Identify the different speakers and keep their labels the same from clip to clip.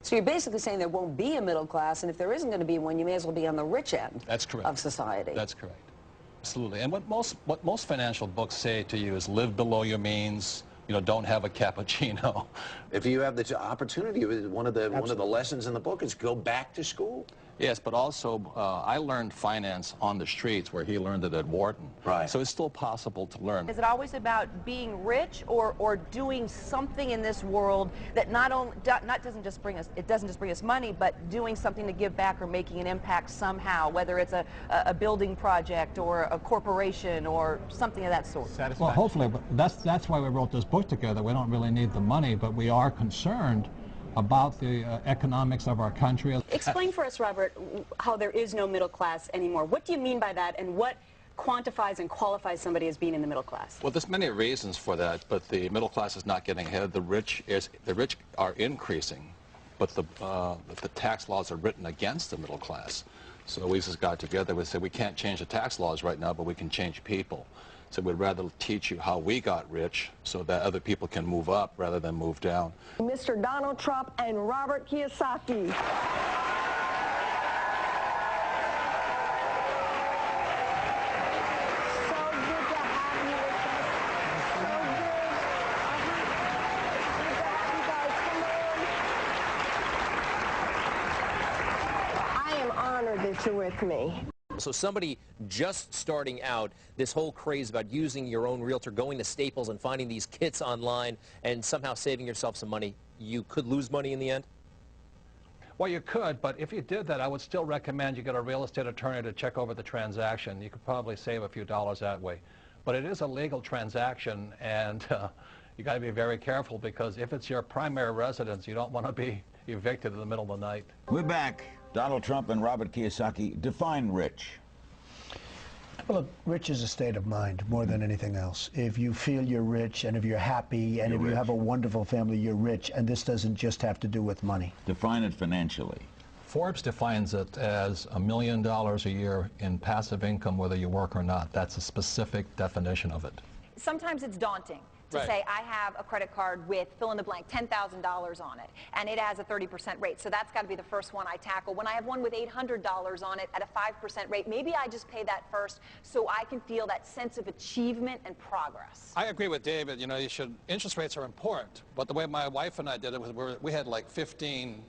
Speaker 1: So you're basically saying there won't be a middle class, and if there isn't going to be one, you may as well be on the rich end of society.
Speaker 2: That's correct. Absolutely. And what most financial books say to you is live below your means, you know, don't have a cappuccino.
Speaker 3: If you have the opportunity, one of the lessons in the book is go back to school.
Speaker 2: Yes, but also I learned finance on the streets where he learned it at Wharton.
Speaker 3: Right.
Speaker 2: So it's still possible to learn.
Speaker 4: Is it always about being rich or doing something in this world that doesn't just bring us money, but doing something to give back or making an impact somehow, whether it's a building project or a corporation or something of that sort?
Speaker 5: Well, hopefully, that's why we wrote this book together. We don't really need the money, but we are concerned about the economics of our country.
Speaker 6: Explain for us, Robert, how there is no middle class anymore. What do you mean by that, and what quantifies and qualifies somebody as being in the middle class?
Speaker 2: Well, there's many reasons for that, but the middle class is not getting ahead. The rich are increasing, but the tax laws are written against the middle class. So we just got together. We said we can't change the tax laws right now, but we can change people. So we'd rather teach you how we got rich so that other people can move up rather than move down.
Speaker 1: Mr. Donald Trump and Robert Kiyosaki. That you're with me.
Speaker 7: So somebody just starting out, this whole craze about using your own realtor, going to Staples and finding these kits online and somehow saving yourself some money, you could lose money in the end?
Speaker 5: Well, you could, but if you did that, I would still recommend you get a real estate attorney to check over the transaction. You could probably save a few dollars that way. But it is a legal transaction, and you got to be very careful, because if it's your primary residence, you don't want to be evicted in the middle of the night.
Speaker 8: We're back. Donald Trump and Robert Kiyosaki. Define rich.
Speaker 9: Well, look, rich is a state of mind more than anything else. If you feel you're rich, and if you're happy, and if you have a wonderful family, you're rich. And this doesn't just have to do with money.
Speaker 8: Define it financially.
Speaker 5: Forbes defines it as $1 million a year in passive income, whether you work or not. That's a specific definition of it.
Speaker 10: Sometimes it's daunting to say, I have a credit card with fill in the blank, $10,000 on it, and it has a 30% rate, so that's got to be the first one I tackle. When I have one with $800 on it at a 5% rate, maybe I just pay that first so I can feel that sense of achievement and progress.
Speaker 2: I agree with David. You know, interest rates are important, but the way my wife and I did it was we had like 15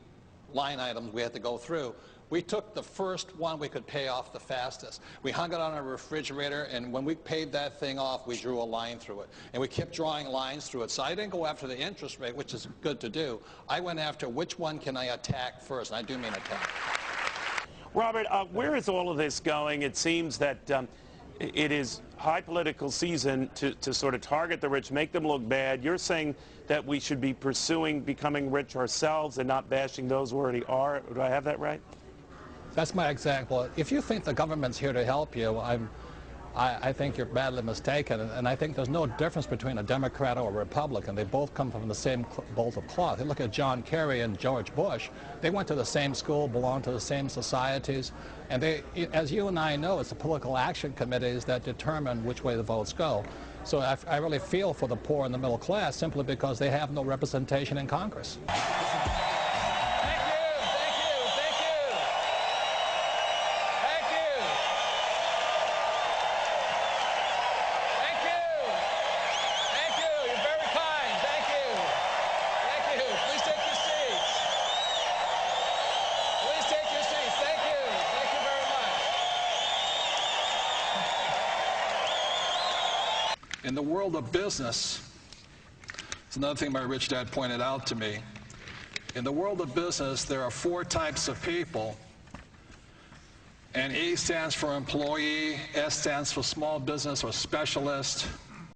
Speaker 2: line items we had to go through. We took the first one we could pay off the fastest. We hung it on our refrigerator, and when we paid that thing off, we drew a line through it. And we kept drawing lines through it. So I didn't go after the interest rate, which is good to do. I went after which one can I attack first, and I do mean attack.
Speaker 11: Robert, where is all of this going? It seems that it is high political season to sort of target the rich, make them look bad. You're saying that we should be pursuing becoming rich ourselves and not bashing those who already are. Do I have that right?
Speaker 5: That's my example. If you think the government's here to help you, I think you're badly mistaken. And I think there's no difference between a Democrat or a Republican. They both come from the same bolt of cloth. You look at John Kerry and George Bush. They went to the same school, belonged to the same societies. And they, as you and I know, it's the political action committees that determine which way the votes go. So I really feel for the poor and the middle class simply because they have no representation in Congress.
Speaker 2: In the world of business, it's another thing my rich dad pointed out to me. In the world of business, there are 4 types of people. And E stands for employee, S stands for small business or specialist,